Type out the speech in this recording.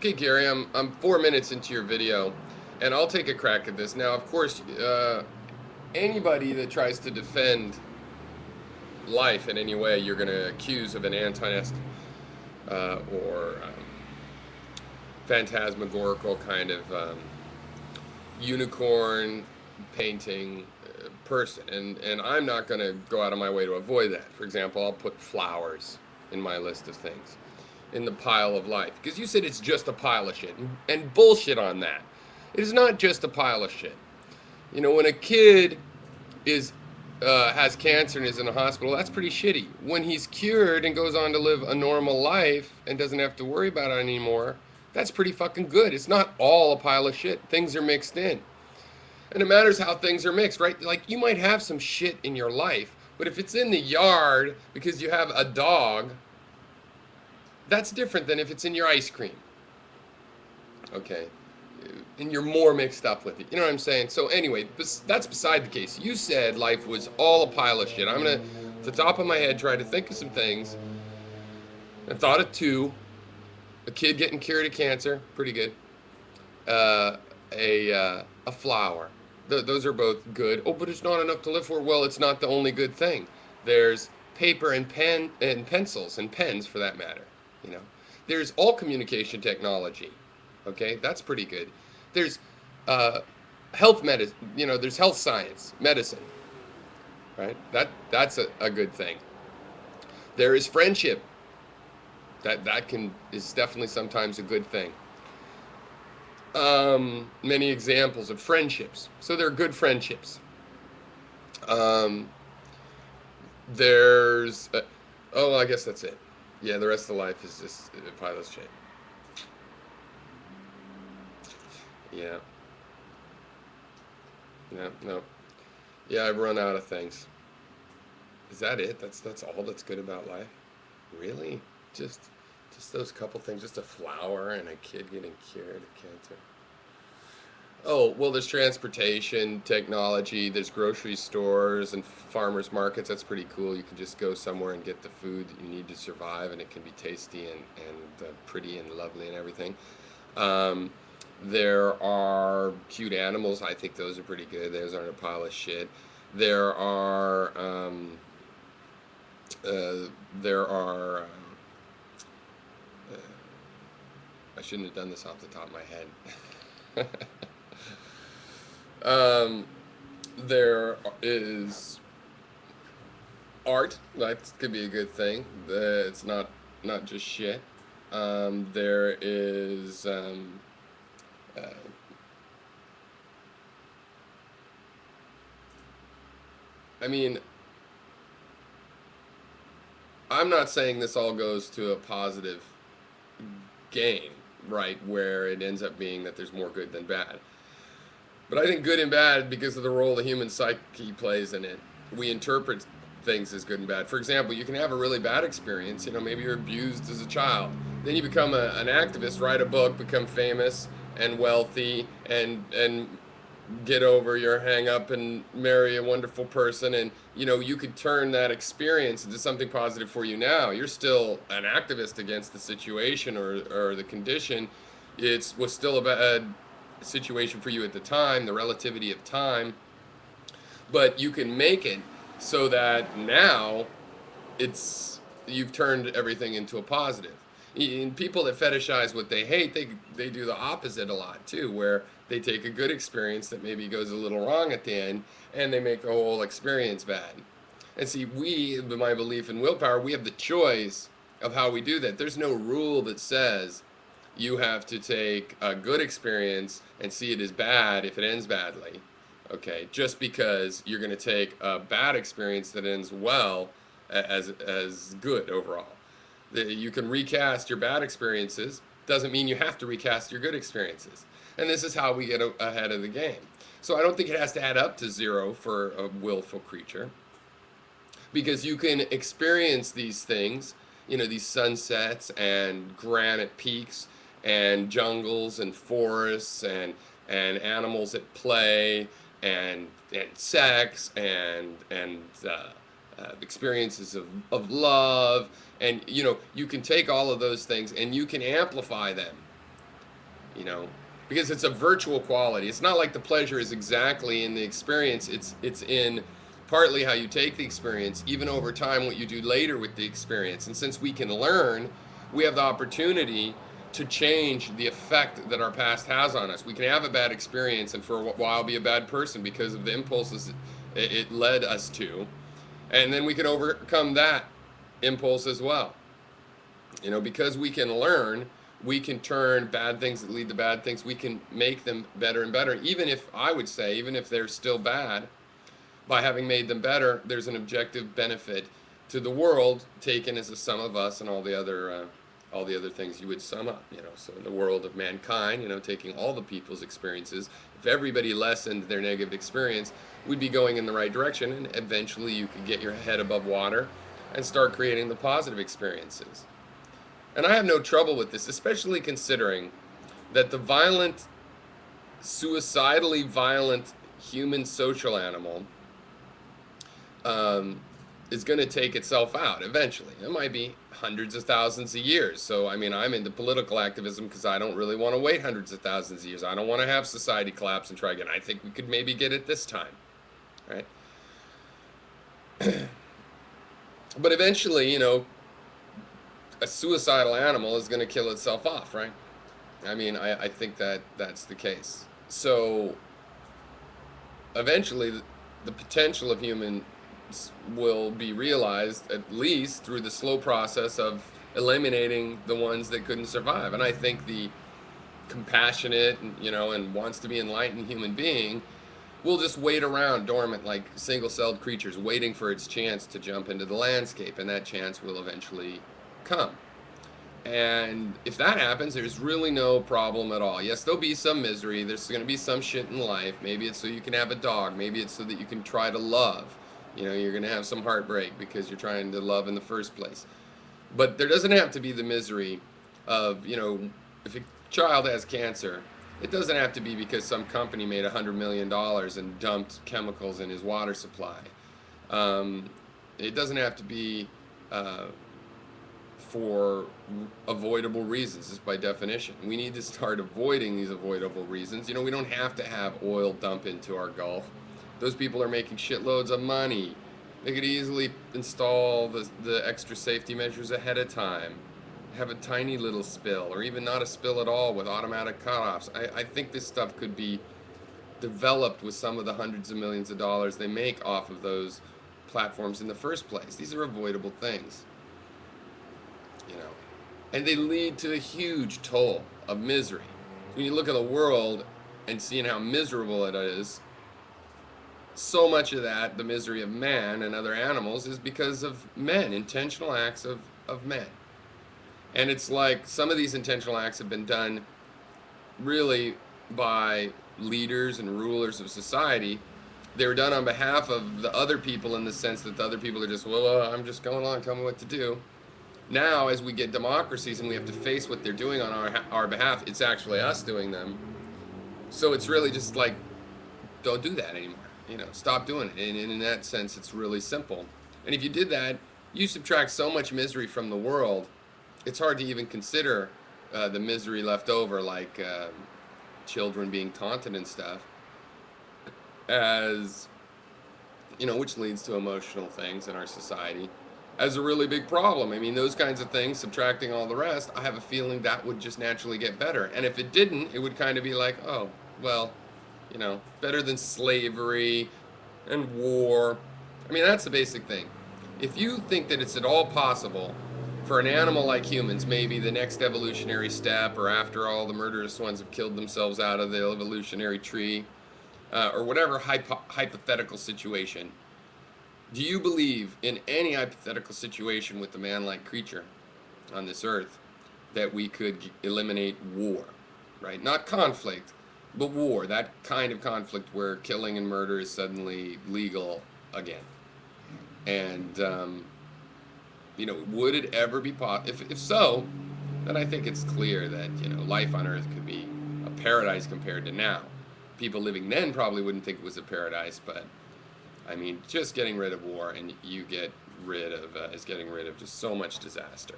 Okay, Gary, I'm 4 minutes into your video, and I'll take a crack at this. Now, of course, anybody that tries to defend life in any way, you're going to accuse of an antinist or phantasmagorical kind of unicorn painting person, and I'm not going to go out of my way to avoid that. For example, I'll put flowers in my list of things in the pile of life because you said it's just a pile of shit and bullshit on that. It is not just a pile of shit. You know, when a kid is has cancer and is in a hospital, that's pretty shitty. When he's cured and goes on to live a normal life and doesn't have to worry about it anymore, that's pretty fucking good. It's not all a pile of shit. Things are mixed in. And it matters how things are mixed, right? Like, you might have some shit in your life, but if it's in the yard because you have a dog, that's different than if it's in your ice cream. Okay? And you're more mixed up with it. You know what I'm saying? So, anyway, that's beside the case. You said life was all a pile of shit. I'm going to, at the top of my head, try to think of some things. I thought of two. A kid getting cured of cancer, pretty good. A flower. Those are both good. Oh, but it's not enough to live for. Well, it's not the only good thing. There's paper and pen and pencils and pens for that matter. You know, there's all communication technology. Okay, that's pretty good. There's health medicine. You know, there's health science, medicine. Right. That's a good thing. There is friendship. That can is definitely sometimes a good thing. Many examples of friendships. So they're good friendships. Um, there's, oh, I guess that's it. Yeah, the rest of life is just a pile of shit. Yeah, yeah, no. Yeah, I've run out of things. Is that it? That's all that's good about life? Really? Just just those couple things, just a flower and a kid getting cured of cancer. Oh, well, there's transportation technology, there's grocery stores and farmers markets. That's pretty cool. You can just go somewhere and get the food that you need to survive, and it can be tasty and pretty and lovely and everything. Um, there are cute animals. I think those are pretty good. Those aren't a pile of shit. There are uh, there are. I shouldn't have done this off the top of my head. um, there is art. That could be a good thing. It's not just shit. There is. Uh, I mean, I'm not saying this all goes to a positive game, right? Where it ends up being that there's more good than bad. But I think good and bad, because of the role the human psyche plays in it, we interpret things as good and bad. For example, you can have a really bad experience. You know, maybe you're abused as a child. Then you become an activist, write a book, become famous and wealthy, and get over your hang up and marry a wonderful person, and you know you could turn that experience into something positive for you. Now you're still an activist against the situation or the condition. It was still a bad situation for you at the time, the relativity of time, but you can make it so that now it's you've turned everything into a positive. And people that fetishize what they hate, they do the opposite a lot too, where they take a good experience that maybe goes a little wrong at the end, and they make the whole experience bad. And see, we, my belief in willpower, we have the choice of how we do that. There's no rule that says you have to take a good experience and see it as bad if it ends badly. Okay, just because you're going to take a bad experience that ends well as good overall. You can recast your bad experiences. Doesn't mean you have to recast your good experiences. And this is how we get ahead of the game. So I don't think it has to add up to zero for a willful creature, because you can experience these things, you know, these sunsets and granite peaks and jungles and forests and animals at play and sex and experiences of love, and you know you can take all of those things and you can amplify them you know, because it's a virtual quality. It's not like the pleasure is exactly in the experience. It's in partly how you take the experience, even over time what you do later with the experience. And since we can learn, we have the opportunity to change the effect that our past has on us. We can have a bad experience and for a while be a bad person because of the impulses it led us to. And then we can overcome that impulse as well. You know, because we can learn, we can turn bad things that lead to bad things, we can make them better and better. Even if, I would say, even if they're still bad, by having made them better, there's an objective benefit to the world taken as a sum of us and all the other things you would sum up. You know, so in the world of mankind, you know, taking all the people's experiences, if everybody lessened their negative experience, we'd be going in the right direction, and eventually you could get your head above water and start creating the positive experiences. And I have no trouble with this, especially considering that the violent, suicidally violent human social animal is going to take itself out eventually. It might be hundreds of thousands of years. So, I mean, I'm into political activism because I don't really want to wait hundreds of thousands of years. I don't want to have society collapse and try again. I think we could maybe get it this time, right? But eventually, you know, a suicidal animal is going to kill itself off, right? I mean, I think that that's the case. So, eventually, the potential of humans will be realized, at least through the slow process of eliminating the ones that couldn't survive. And I think the compassionate, you know, and wants to be enlightened human being will just wait around dormant like single-celled creatures, waiting for its chance to jump into the landscape, and that chance will eventually come. And if that happens, there's really no problem at all. Yes, there'll be some misery. There's going to be some shit in life. Maybe it's so you can have a dog. Maybe it's so that you can try to love. You know, you're going to have some heartbreak because you're trying to love in the first place. But there doesn't have to be the misery of, you know, if a child has cancer, it doesn't have to be because some company made $100 million and dumped chemicals in his water supply. It doesn't have to be for avoidable reasons, just by definition. We need to start avoiding these avoidable reasons. You know, we don't have to have oil dump into our Gulf. Those people are making shitloads of money. They could easily install the extra safety measures ahead of time. Have a tiny little spill, or even not a spill at all with automatic cutoffs. I think this stuff could be developed with some of the hundreds of millions of dollars they make off of those platforms in the first place. These are avoidable things. You know, and they lead to a huge toll of misery. When you look at the world and seeing how miserable it is, so much of that, the misery of man and other animals, is because of men, intentional acts of men. And it's like some of these intentional acts have been done really by leaders and rulers of society. They were done on behalf of the other people, in the sense that the other people are just, well, I'm just going along, tell me what to do. Now, as we get democracies and we have to face what they're doing on our behalf, it's actually us doing them. So it's really just like, don't do that anymore. You know, stop doing it. And in that sense, it's really simple. And if you did that, you subtract so much misery from the world, it's hard to even consider the misery left over, like children being taunted and stuff, as, you know, which leads to emotional things in our society, as a really big problem. I mean, those kinds of things, subtracting all the rest, I have a feeling that would just naturally get better. And if it didn't, it would kind of be like, oh, well, you know, better than slavery and war. I mean, that's the basic thing. If you think that it's at all possible for an animal like humans, maybe the next evolutionary step, or after all the murderous ones have killed themselves out of the evolutionary tree, or whatever hypothetical situation, do you believe in any hypothetical situation with the man-like creature on this earth that we could eliminate war, right? Not conflict, but war, that kind of conflict where killing and murder is suddenly legal again. And, you know, would it ever be possible? If so, then I think it's clear that, you know, life on Earth could be a paradise compared to now. People living then probably wouldn't think it was a paradise, but, I mean, just getting rid of war and you get rid of, is getting rid of just so much disaster.